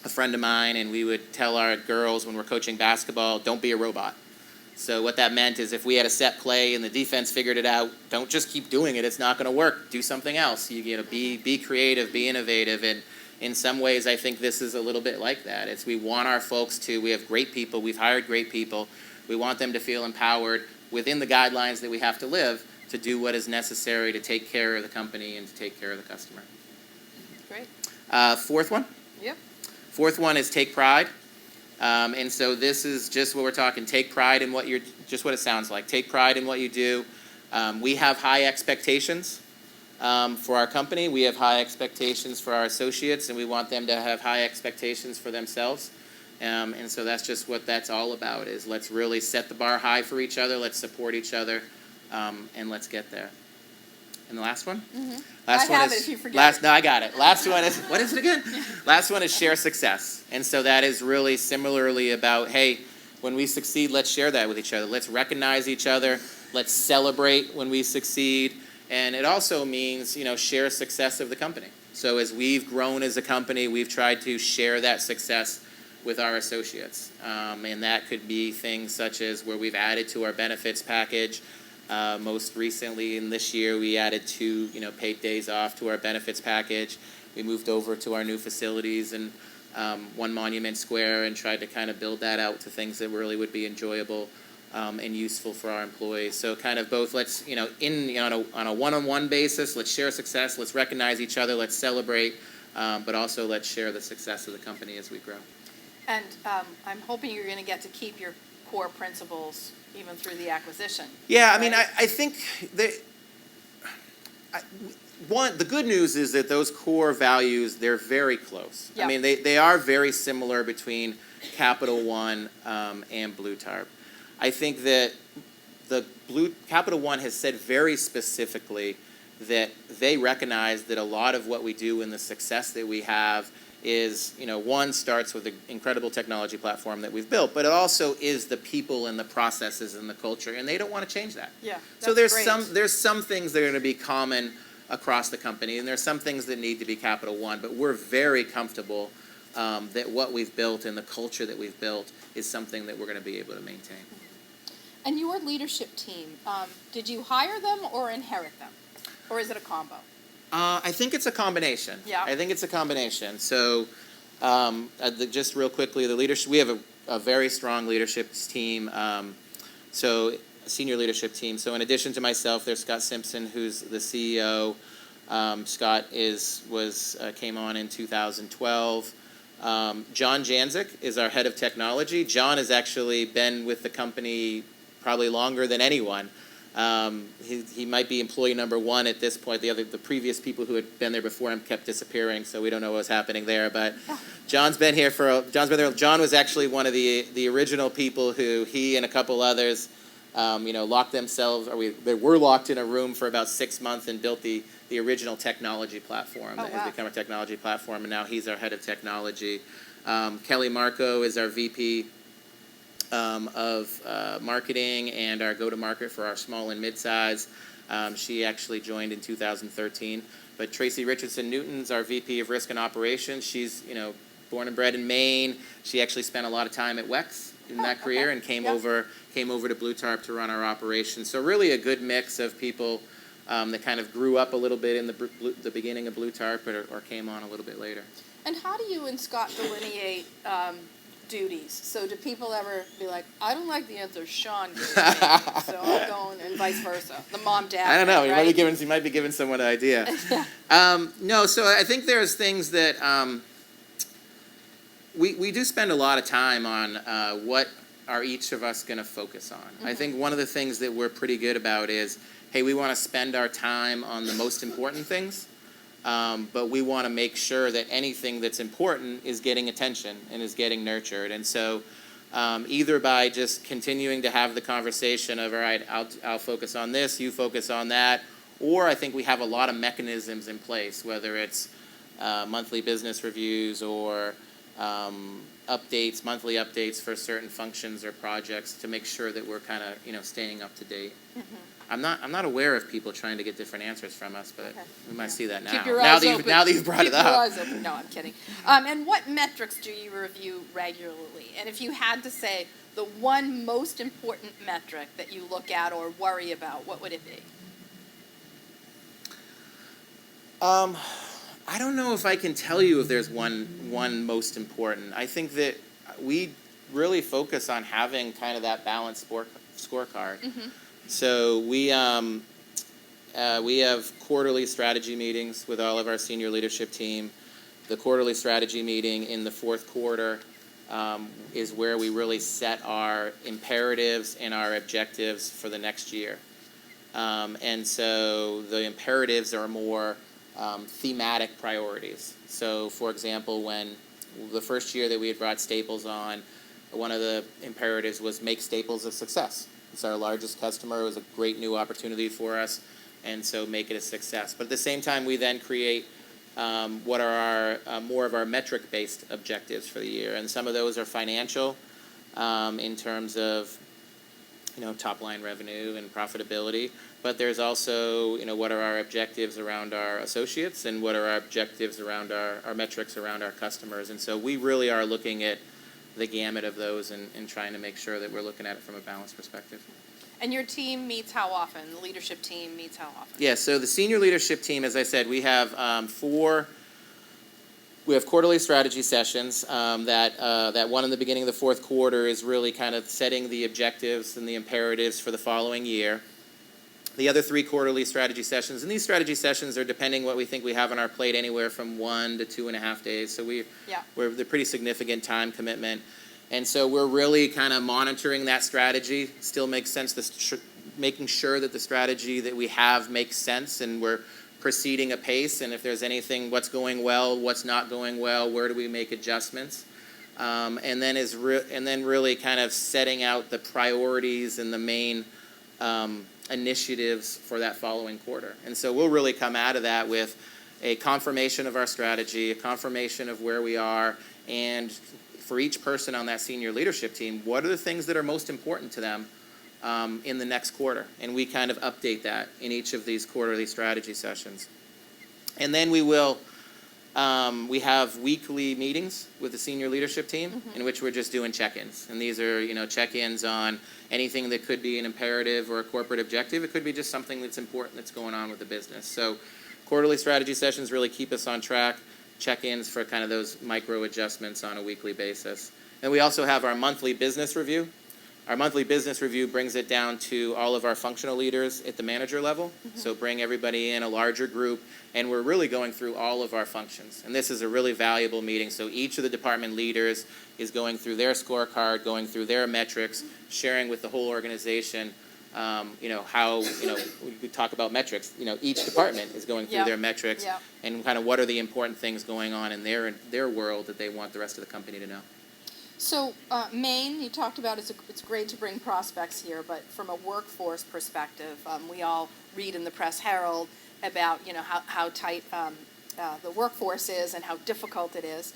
B: a friend of mine, and we would tell our girls when we're coaching basketball, don't be a robot. So what that meant is if we had a set play and the defense figured it out, don't just keep doing it. It's not going to work. Do something else. Be creative, be innovative. And in some ways, I think this is a little bit like that. We want our folks we have great people. We've hired great people. We want them to feel empowered within the guidelines that we have to live to do what is necessary to take care of the company and to take care of the customer.
A: Great.
B: Fourth one?
A: Yep.
B: Fourth one is take pride. And so this is just what we're talking. Take pride in just what it sounds like. Take pride in what you do. We have high expectations for our company. We have high expectations for our associates, and we want them to have high expectations for themselves. And so that's just what that's all about, is let's really set the bar high for each other. Let's support each other, and let's get there. And the last one?
A: Mm-hmm.
B: Last
A: I
B: one
A: have
B: is,
A: it if you forget.
B: No, I got it. Last one is, what is it again? Last one is share success. And so that is really similarly about, hey, when we succeed, let's share that with each other. Let's recognize each other. Let's celebrate when we succeed. And it also means, share success of the company. So as we've grown as a company, we've tried to share that success with our associates. And that could be things such as where we've added to our benefits package. Most recently in this year, we added 2, paid days off to our benefits package. We moved over to our new facilities and One Monument Square and tried to kind of build that out to things that really would be enjoyable and useful for our employees. So kind of both, let's, on a one-on-one basis, let's share success, let's recognize each other, let's celebrate, but also let's share the success of the company as we grow.
A: And I'm hoping you're going to get to keep your core principles even through the acquisition.
B: Yeah,
A: right?
B: I mean, I think the good news is that those core values, they're very close.
A: Yep.
B: I mean, they are very similar between Capital One and BlueTarp. I think that Capital One has said very specifically that they recognize that a lot of what we do and the success that we have is, one, starts with the incredible technology platform that we've built, but it also is the people and the processes and the culture, and they don't want to change that.
A: Yeah.
B: So there's some things that are going to be common across the company, and there's some things that need to be Capital One, but we're very comfortable that what we've built and the culture that we've built is something that we're going to be able to maintain.
A: And your leadership team, did you hire them or inherit them? Or is it a combo?
B: I think it's a combination.
A: Yeah.
B: I think it's a combination. So, just real quickly, the leadership, we have a very strong leadership team. So, senior leadership team. So, in addition to myself, there's Scott Simpson, who's the CEO. Scott came on in 2012. John Janzik is our head of technology. John has actually been with the company probably longer than anyone. He might be employee number one at this point. The previous people who had been there before him kept disappearing, so we don't know what's happening there. But John's been here John was actually one of the original people who he and a couple others, locked themselves, they were locked in a room for about 6 months and built the original technology platform that has become a technology platform, and now he's our head of technology. Kelly Marco is our VP of marketing and our go-to-market for our small and mid-size. She actually joined in 2013. But Tracy Richardson-Newton's our VP of risk and operations. She's, born and bred in Maine. She actually spent a lot of time at WEX in that career and came over to BlueTarp to run our operations. So really a good mix of people that kind of grew up a little bit in the beginning of BlueTarp or came on a little bit later.
A: And how do you and Scott delineate duties? So do people ever be like, I don't like the answer Shawn gave me, so I'm going, and vice versa? The mom-dad
B: I don't know.
A: thing,
B: You
A: right?
B: might be giving someone an idea. No, so I think there's things that we do spend a lot of time on what are each of us going to focus on. Mm-hmm. I think one of the things that we're pretty good about is, hey, we want to spend our time on the most important things. But we want to make sure that anything that's important is getting attention and is getting nurtured. And so either by just continuing to have the conversation of, all right, I'll focus on this, you focus on that, or I think we have a lot of mechanisms in place, whether it's monthly business reviews or monthly updates for certain functions or projects to make sure that we're kind of, staying up to date. Mm-hmm. I'm not aware of people trying to get different answers from us, but we might see that now.
A: Keep your eyes open.
B: Now that you've brought it up.
A: Keep your eyes open. No, I'm kidding. And what metrics do you review regularly? And if you had to say the one most important metric that you look at or worry about, what would it be?
B: I don't know if I can tell you if there's one most important. I think that we really focus on having kind of that balanced scorecard. Mm-hmm. So we have quarterly strategy meetings with all of our senior leadership team. The quarterly strategy meeting in the fourth quarter is where we really set our imperatives and our objectives for the next year. And so the imperatives are more thematic priorities. So, for example, when the first year that we had brought Staples on, one of the imperatives was make Staples a success. It's our largest customer. It was a great new opportunity for us, and so make it a success. But at the same time, we then create what are our more of our metric-based objectives for the year, and some of those are financial in terms of top-line revenue and profitability. But there's also what are our objectives around our associates, and what are our objectives around our metrics around our customers. And so we really are looking at the gamut of those and trying to make sure that we're looking at it from a balanced perspective.
A: And your team meets how often? The leadership team meets how often? Yeah,
B: so the senior leadership team, as I said, we have quarterly strategy sessions. That one in the beginning of the fourth quarter is really kind of setting the objectives and the imperatives for the following year. The other 3 quarterly strategy sessions, and these strategy sessions are depending what we think we have on our plate, anywhere from 1 to 2.5 days. So they're pretty significant time commitment, and so we're really kind of monitoring that strategy. Still makes sense. Making sure that the strategy that we have makes sense, and we're proceeding apace. And if there's anything, what's going well, what's not going well, where do we make adjustments? And then really kind of setting out the priorities and the main initiatives for that following quarter. And so we'll really come out of that with a confirmation of our strategy, a confirmation of where we are, and for each person on that senior leadership team, what are the things that are most important to them in the next quarter? And we kind of update that in each of these quarterly strategy sessions. And then we will We have weekly meetings with the senior leadership team in which we're just doing check-ins. And these are, check-ins on anything that could be an imperative or a corporate objective. It could be just something that's important that's going on with the business. So quarterly strategy sessions really keep us on track. Check-ins for kind of those micro adjustments on a weekly basis. And we also have our monthly business review. Our monthly business review brings it down to all of our functional leaders at the manager level. So bring everybody in, a larger group, and we're really going through all of our functions. And this is a really valuable meeting. So each of the department leaders is going through their scorecard, going through their metrics, sharing with the whole organization, how, we talk about metrics. Each department is going through their metrics and kind of what are the important things going on in their world that they want the rest of the company to know.
A: So Maine, you talked about it's great to bring prospects here, but from a workforce perspective, we all read in the press Herald about how tight the workforce is and how difficult it is.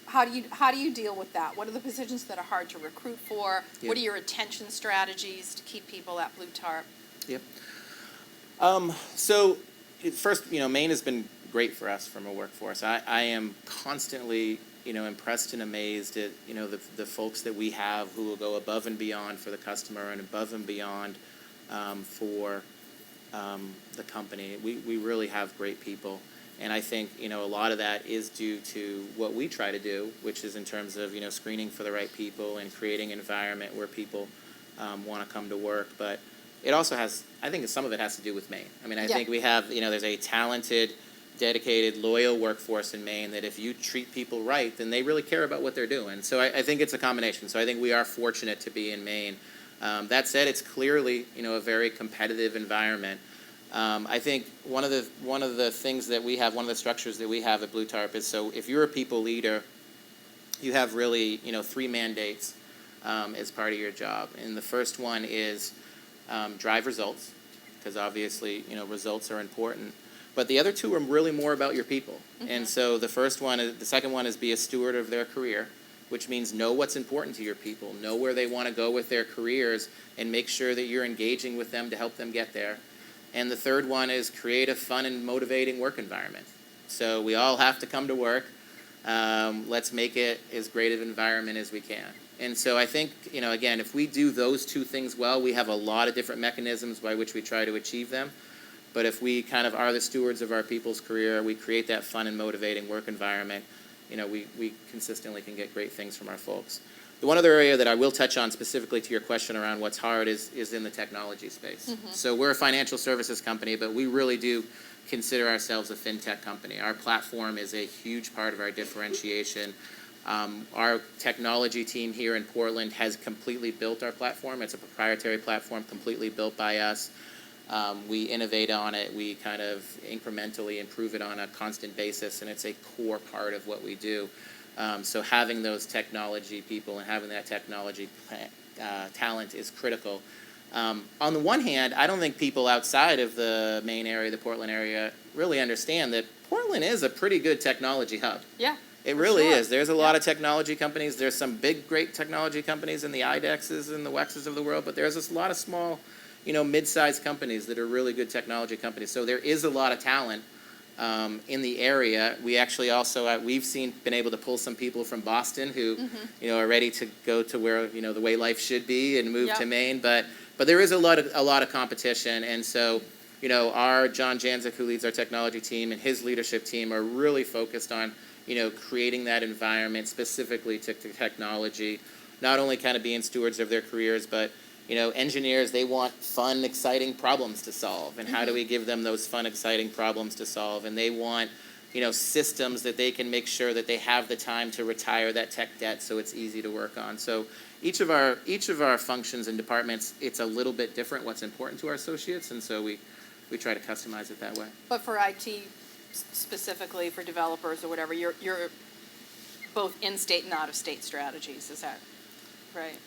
A: How do you deal with that? What are the positions that are hard to recruit for? Yep. What are your retention strategies to keep people at BlueTarp?
B: Yep. So first, Maine has been great for us from a workforce. I am constantly impressed and amazed at, the folks that we have who will go above and beyond for the customer and above and beyond for the company. We really have great people. And I think, a lot of that is due to what we try to do, which is in terms of, screening for the right people and creating an environment where people want to come to work. But it also I think some of it has to do with Maine. I think we have, there's a talented, dedicated, loyal workforce in Maine that if you treat people right, then they really care about what they're doing. So I think it's a combination. So I think we are fortunate to be in Maine. That said, it's clearly, a very competitive environment. I think one of the things that we have, one of the structures that we have at BlueTarp is, so if you're a people leader, you have really, 3 mandates as part of your job. And the first one is drive results, because obviously, results are important. But the other 2 are really more about your people. And so the second one is be a steward of their career, which means know what's important to your people, know where they want to go with their careers, and make sure that you're engaging with them to help them get there. And the third one is create a fun and motivating work environment. So we all have to come to work. Let's make it as great of an environment as we can. And so I think, again, if we do those 2 things well, we have a lot of different mechanisms by which we try to achieve them. But if we kind of are the stewards of our people's career, we create that fun and motivating work environment, we consistently can get great things from our folks. The one other area that I will touch on specifically to your question around what's hard is in the technology space. So we're a financial services company, but we really do consider ourselves a fintech company. Our platform is a huge part of our differentiation. Our technology team here in Portland has completely built our platform. It's a proprietary platform completely built by us. We innovate on it. We kind of incrementally improve it on a constant basis, and it's a core part of what we do. So having those technology people and having that technology talent is critical. On the one hand, I don't think people outside of the Maine area, the Portland area, really understand that Portland is a pretty good technology hub.
A: Yeah.
B: It really is. There's a lot of technology companies. There's some big, great technology companies in the IDEXs and the WEXs of the world, but there's a lot of small, mid-sized companies that are really good technology companies. So there is a lot of talent in the area. We actually also been able to pull some people from Boston who are ready to go to where the way life should be and move to Maine. But there is a lot of competition, and so our John Janzik, who leads our technology team, and his leadership team are really focused on creating that environment specifically to technology, not only kind of being stewards of their careers, but engineers, they want fun, exciting problems to solve. And how do we give them those fun, exciting problems to solve? And they want, systems that they can make sure that they have the time to retire that tech debt so it's easy to work on. So each of our functions and departments, it's a little bit different what's important to our associates, and so we try to customize it that way.
A: But for IT specifically, for developers or whatever, you're both in-state and out-of-state strategies, is that right?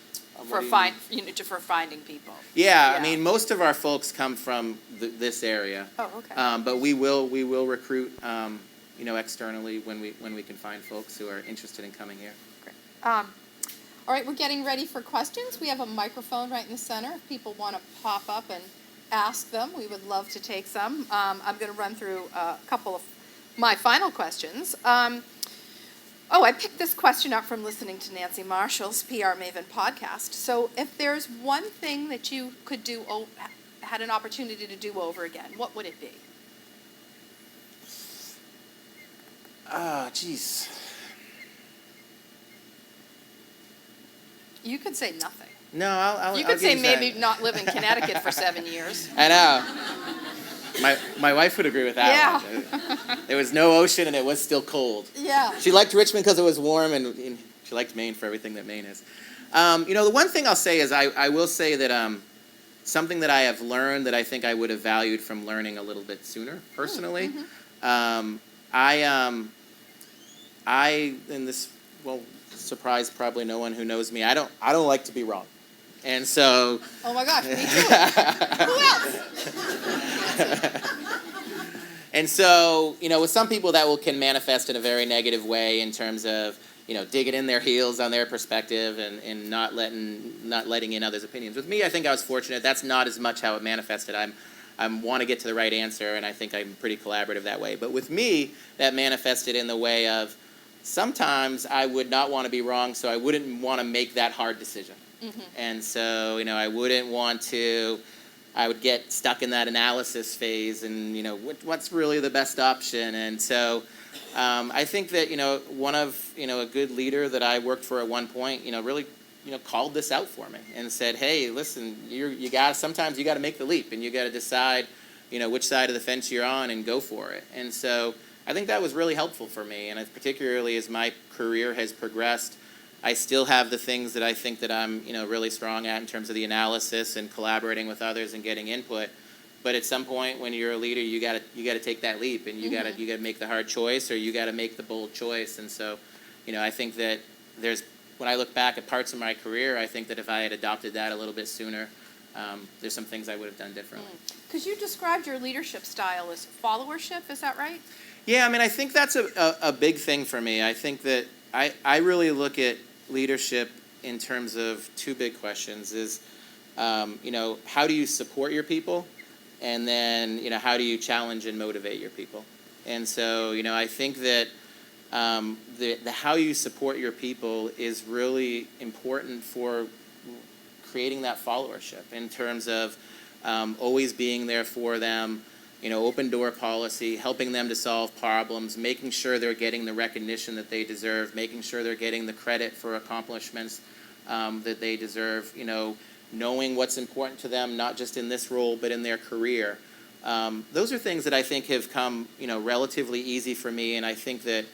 A: For finding people.
B: Yeah, I mean, most of our folks come from this area.
A: Oh, okay.
B: But we will recruit, externally when we can find folks who are interested in coming here.
A: Great. All right, we're getting ready for questions. We have a microphone right in the center. If people want to pop up and ask them, we would love to take some. I'm going to run through a couple of my final questions. I picked this question up from listening to Nancy Marshall's PR Maven podcast. So if there's one thing that you could do, had an opportunity to do over again, what would it be?
B: Geez.
A: You could say nothing.
B: No, I'll
A: You could
B: I'll
A: say
B: give
A: maybe
B: that.
A: not live in Connecticut for 7 years.
B: I know. My wife would agree with that one. There was no ocean and it was still cold.
A: Yeah.
B: She liked Richmond because it was warm, and she liked Maine for everything that Maine is. The one thing I'll say is I will say that something that I have learned that I think I would have valued from learning a little bit sooner, personally.
A: Mm-hmm.
B: And this will surprise probably no one who knows me. I don't like to be wrong. And so...
A: Oh my gosh, me too. Who else?
B: And so, with some people that can manifest in a very negative way in terms of, digging in their heels on their perspective and not letting in others' opinions. With me, I think I was fortunate. That's not as much how it manifested. I want to get to the right answer, and I think I'm pretty collaborative that way. But with me, that manifested in the way of sometimes I would not want to be wrong, so I wouldn't want to make that hard decision. Mm-hmm. And so, I wouldn't want to, I would get stuck in that analysis phase and, what's really the best option. And so I think that, one of, a good leader that I worked for at one point, really, called this out for me and said, hey, listen, sometimes you got to make the leap and you got to decide, which side of the fence you're on and go for it. And so I think that was really helpful for me. And particularly as my career has progressed, I still have the things that I think that I'm, really strong at in terms of the analysis and collaborating with others and getting input. But at some point, when you're a leader, you got to take that leap, and you got to make the hard choice, or you got to make the bold choice. And so, I think that when I look back at parts of my career, I think that if I had adopted that a little bit sooner, there's some things I would have done differently.
A: Because you described your leadership style as followership, is that right?
B: Yeah, I think that's a big thing for me. I think that I really look at leadership in terms of two big questions is, how do you support your people? And then, how do you challenge and motivate your people? And so, I think that the how you support your people is really important for creating that followership in terms of always being there for them, open door policy, helping them to solve problems, making sure they're getting the recognition that they deserve, making sure they're getting the credit for accomplishments that they deserve, knowing what's important to them, not just in this role, but in their career. Those are things that I think have come, relatively easy for me, and I think that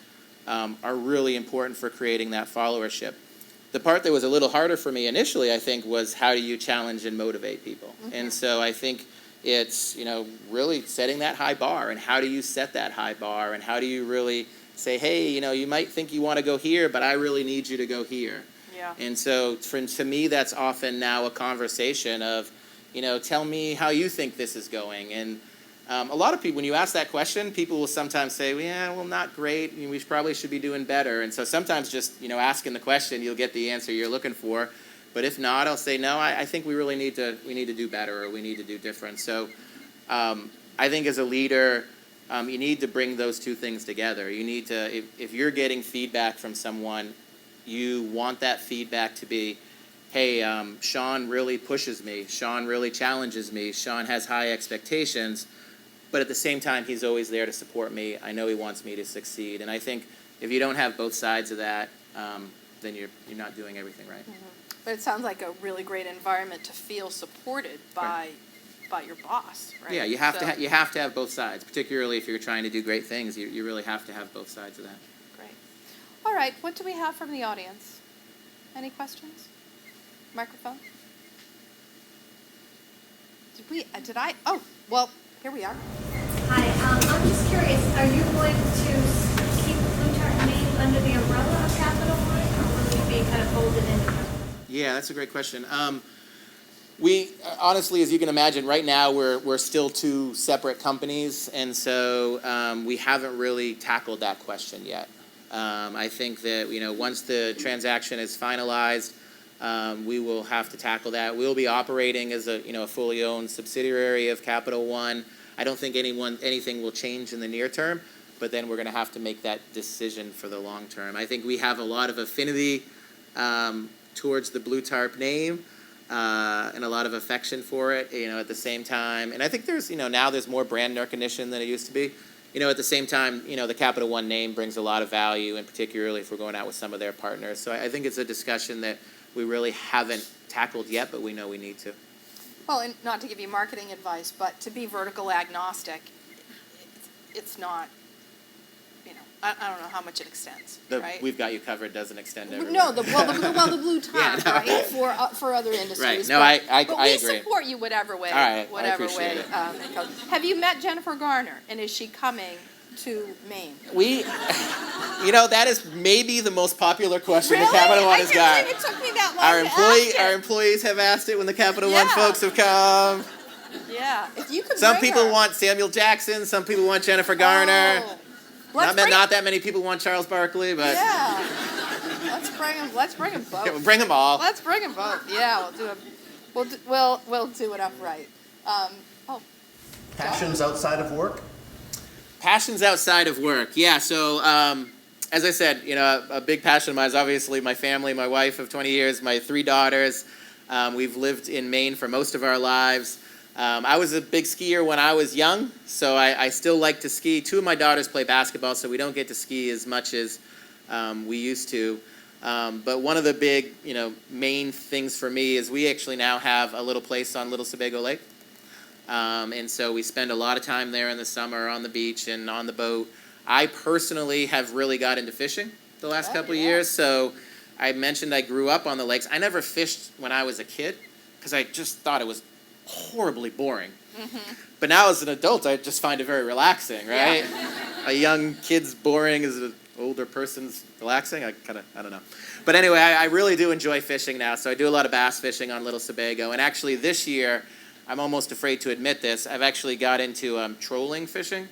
B: are really important for creating that followership. The part that was a little harder for me initially, I think, was how do you challenge and motivate people? Mm-hmm. And so I think it's, really setting that high bar, and how do you set that high bar, and how do you really say, hey, you might think you want to go here, but I really need you to go here. Yeah. And so to me, that's often now a conversation of, tell me how you think this is going. And a lot of people, when you ask that question, people will sometimes say, well, not great. We probably should be doing better. And so sometimes just, asking the question, you'll get the answer you're looking for. But if not, I'll say, no, I think we really need to do better, or we need to do different. So I think as a leader, you need to bring those two things together. You need to, if you're getting feedback from someone, you want that feedback to be, hey, Shawn really pushes me. Shawn really challenges me. Shawn has high expectations. But at the same time, he's always there to support me. I know he wants me to succeed. And I think if you don't have both sides of that, then you're not doing everything right. Mm-hmm.
A: But it sounds like a really great environment to feel supported by your boss, right?
B: Yeah, you have to have both sides, particularly if you're trying to do great things. You really have to have both sides of that.
A: Great. All right, what do we have from the audience? Any questions? Microphone? Oh, well, here we are.
C: Hi, I'm just curious, are you going to keep BlueTarp Maine under the umbrella of Capital One, or will you be kind of folded in?
B: Yeah, that's a great question. We honestly, as you can imagine, right now we're still two separate companies, and so we haven't really tackled that question yet. I think that once the transaction is finalized, we will have to tackle that. We'll be operating as a fully owned subsidiary of Capital One. I don't think anything will change in the near term, but then we're going to have to make that decision for the long term. I think we have a lot of affinity towards the BlueTarp name and a lot of affection for it, at the same time. And I think there's, now there's more brand recognition than it used to be. At the same time, the Capital One name brings a lot of value, and particularly if we're going out with some of their partners. So I think it's a discussion that we really haven't tackled yet, but we know we need to.
A: Well, and not to give you marketing advice, but to be vertical agnostic, it's not, I don't know how much it extends, right?
B: We've got you covered doesn't extend everywhere.
A: No, the BlueTarp,
B: Yeah, no.
A: right, for other industries.
B: Right. No,
A: but,
B: I
A: but we
B: agree.
A: support you whatever way.
B: All right, I
A: whatever
B: appreciate
A: way
B: it.
A: It goes. Have you met Jennifer Garner, and is she coming to Maine?
B: That is maybe the most popular question
A: Really?
B: the Capital One has
A: I
B: got.
A: can't believe it took me that long to ask it.
B: Our employees have asked it when the Capital One
A: Yeah.
B: folks have come.
A: Yeah, if you could
B: Some
A: bring
B: people
A: her.
B: want Samuel Jackson. Some people want Jennifer Garner.
A: Oh. Let's
B: Not that many people want Charles Barkley, but
A: Yeah. Let's bring them both.
B: yeah, bring them all.
A: Let's bring them both. Yeah, we'll do it. We'll do it upright.
D: Passions outside of work?
B: Passions outside of work. Yeah, so as I said, a big passion of mine is obviously my family, my wife of 20 years, my 3 daughters. We've lived in Maine for most of our lives. I was a big skier when I was young, so I still like to ski. 2 of my daughters play basketball, so we don't get to ski as much as we used to. But one of the big, main things for me is we actually now have a little place on Little Sebago Lake. And so we spend a lot of time there in the summer on the beach and on the boat. I personally have really got into fishing the last couple of years. So I mentioned I grew up on the lakes. I never fished when I was a kid because I just thought it was horribly boring. Mm-hmm. But now as an adult, I just find it very relaxing, right? Yeah. A young kid's boring as an older person's relaxing. I don't know. But anyway, I really do enjoy fishing now. So I do a lot of bass fishing on Little Sebago. And actually this year, I'm almost afraid to admit this, I've actually got into trolling fishing.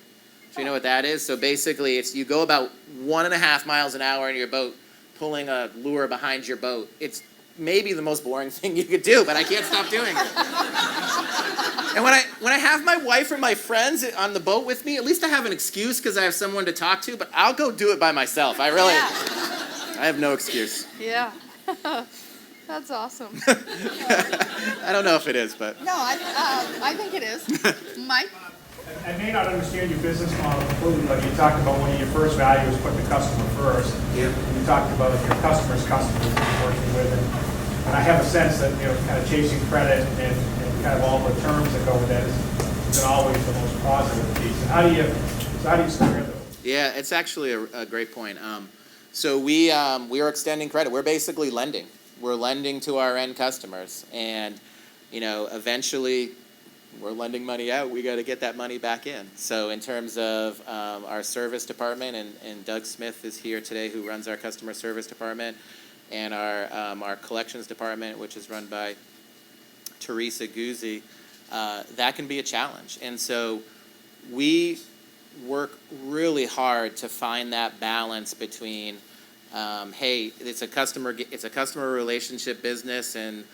B: So you know what that is? So basically, you go about 1.5 miles an hour in your boat, pulling a lure behind your boat. It's maybe the most boring thing you could do, but I can't stop doing it. And when I have my wife or my friends on the boat with me, at least I have an excuse because I have someone to talk to, but I'll go do it by myself. I have no excuse.
A: Yeah. That's awesome.
B: I don't know if it is, but.
A: No, I think it is. Mike?
E: I may not understand your business model completely, but you talked about one of your first values, put the customer first.
B: Yeah.
E: You talked about your customers that you're working with. And I have a sense that, kind of chasing credit and kind of all the terms that go with that isn't always the most positive piece. And how do you square those?
B: Yeah, it's actually a great point. So we are extending credit. We're basically lending. We're lending to our end customers. And, eventually we're lending money out. We got to get that money back in. So in terms of our service department, and Doug Smith is here today who runs our customer service department, and our collections department, which is run by Teresa Guzzi, that can be a challenge. And so we work really hard to find that balance between, hey, it's a customer relationship business, and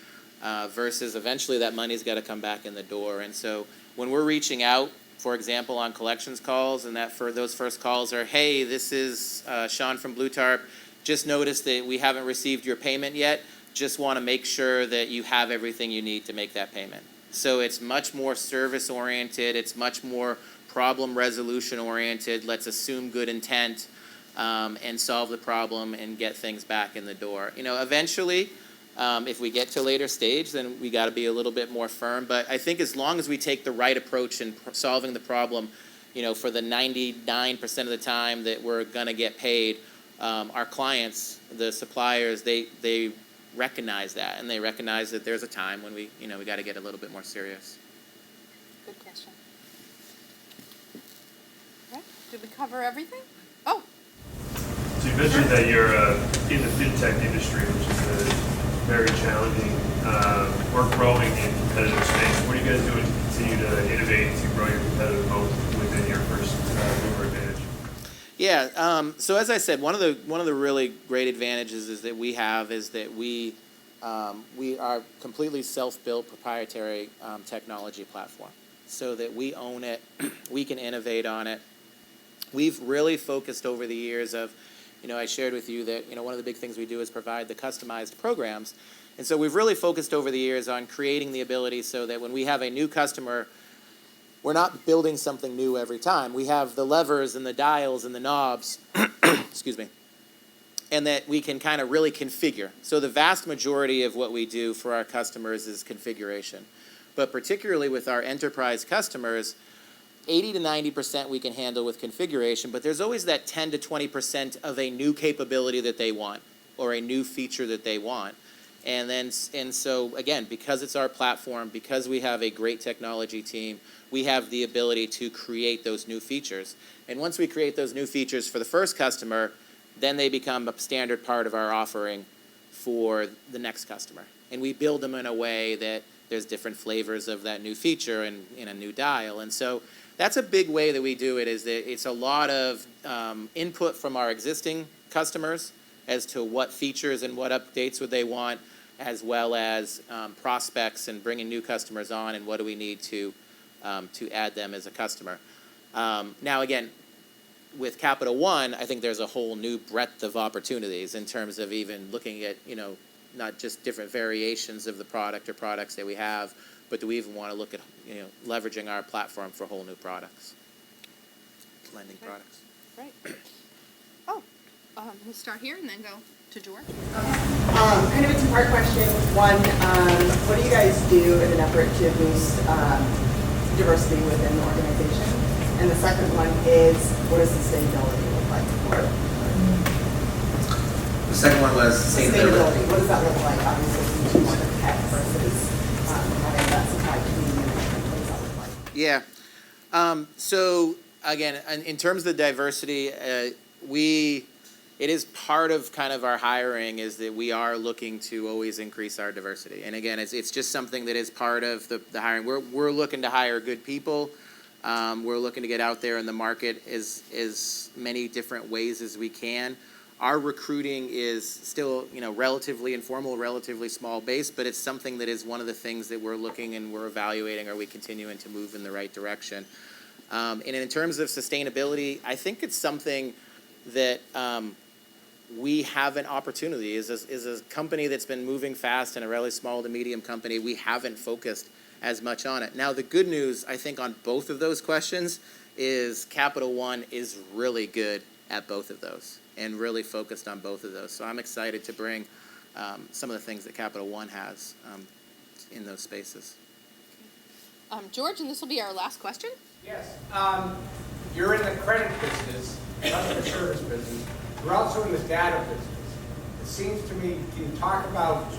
B: versus eventually that money's got to come back in the door. And so when we're reaching out, for example, on collections calls, and those first calls are, hey, this is Shawn from BlueTarp. Just noticed that we haven't received your payment yet. Just want to make sure that you have everything you need to make that payment. So it's much more service oriented. It's much more problem resolution oriented. Let's assume good intent and solve the problem and get things back in the door. Eventually, if we get to a later stage, then we got to be a little bit more firm. But I think as long as we take the right approach in solving the problem, for the 99% of the time that we're going to get paid, our clients, the suppliers, they recognize that, and they recognize that there's a time when we got to get a little bit more serious.
A: Good question. Okay. Did we cover everything? Oh.
F: So you mentioned that you're in the fintech industry, which is a very challenging or growing and competitive space. What are you guys doing to continue to innovate to grow your competitive moat within your first mover advantage?
B: Yeah. So as I said, one of the really great advantages is that we are completely self-built proprietary technology platform, so that we own it, we can innovate on it. we've really focused over the years of, I shared with you that, one of the big things we do is provide the customized programs. And so we've really focused over the years on creating the ability so that when we have a new customer, we're not building something new every time. We have the levers and the dials and the knobs, excuse me, and that we can kind of really configure. So the vast majority of what we do for our customers is configuration. But particularly with our enterprise customers, 80 to 90% we can handle with configuration, but there's always that 10 to 20% of a new capability that they want or a new feature that they want. And so again, because it's our platform, because we have a great technology team, we have the ability to create those new features. And once we create those new features for the first customer, then they become a standard part of our offering for the next customer. And we build them in a way that there's different flavors of that new feature and in a new dial. And so that's a big way that we do it, is that it's a lot of input from our existing customers as to what features and what updates would they want, as well as prospects and bringing new customers on and what do we need to add them as a customer. Now again, with Capital One, I think there's a whole new breadth of opportunities in terms of even looking at, not just different variations of the product or products that we have, but do we even want to look at, leveraging our platform for whole new products, lending products.
A: Right. Oh, we'll start here and then go to George.
D: Kind of a two-part question. One, what do you guys do in an effort to boost diversity within the organization? And the second one is, what does sustainability look like for it?
B: The second one was sustainability.
D: What does that look like? Obviously, more of tech versus having that supply chain. What does that look like?
B: Yeah. So again, in terms of the diversity, it is part of kind of our hiring is that we are looking to always increase our diversity. And again, it's just something that is part of the hiring. We're looking to hire good people. We're looking to get out there in the market as many different ways as we can. Our recruiting is still, relatively informal, relatively small base, but it's something that is one of the things that we're looking and we're evaluating. Are we continuing to move in the right direction? And in terms of sustainability, I think it's something that we have an opportunity. As a company that's been moving fast and a really small to medium company, we haven't focused as much on it. Now, the good news, I think, on both of those questions is Capital One is really good at both of those and really focused on both of those. So I'm excited to bring some of the things that Capital One has in those spaces.
A: George, and this will be our last question.
G: Yes. You're in the credit business, customer service business. You're also in the data business. It seems to me, you talk about,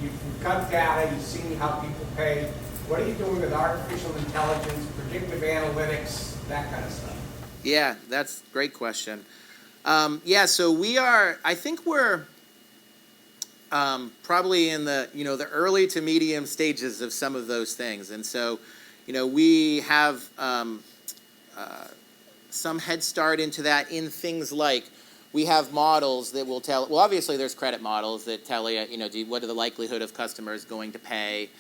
G: you've got data, you've seen how people pay. What are you doing with artificial intelligence, predictive analytics, that kind of stuff?
B: Yeah, that's a great question. So I think we're probably in the, the early to medium stages of some of those things. And so, we have some head start into that in things like we have models that will tell, well, obviously there's credit models that tell you, what are the likelihood of customers going to pay.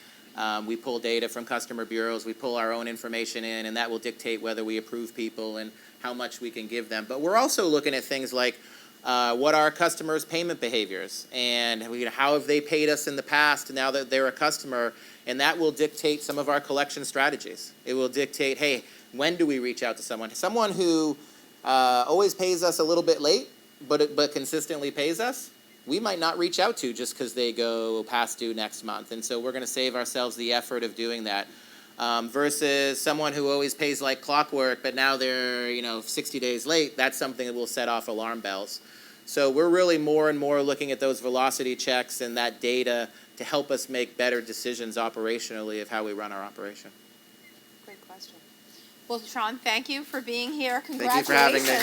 B: We pull data from customer bureaus, we pull our own information in, and that will dictate whether we approve people and how much we can give them. But we're also looking at things like what are customers' payment behaviors and how have they paid us in the past now that they're a customer, and that will dictate some of our collection strategies. It will dictate, hey, when do we reach out to someone? Someone who always pays us a little bit late but consistently pays us, we might not reach out to just because they go past due next month. And so we're going to save ourselves the effort of doing that. Versus someone who always pays like clockwork, but now they're 60 days late. That's something that will set off alarm bells. So we're really more and more looking at those velocity checks and that data to help us make better decisions operationally of how we run our operation.
A: Great question. Well, Shawn, thank you for being here.
B: Thank you for having me.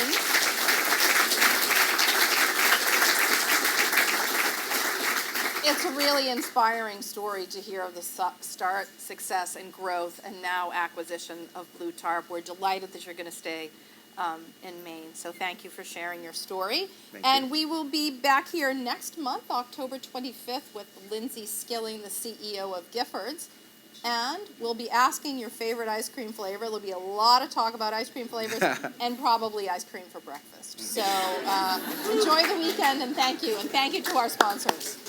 A: It's a really inspiring story to hear of the start, success, and growth, and now acquisition of BlueTarp. We're delighted that you're going to stay in Maine. So thank you for sharing your story.
B: Thank you.
A: We will be back here next month, October 25th, with Lindsay Skilling, the CEO of Giffords. And we'll be asking your favorite ice cream flavor. There'll be a lot of talk about ice cream flavors and probably ice cream for breakfast. So enjoy the weekend and thank you. And thank you to our sponsors.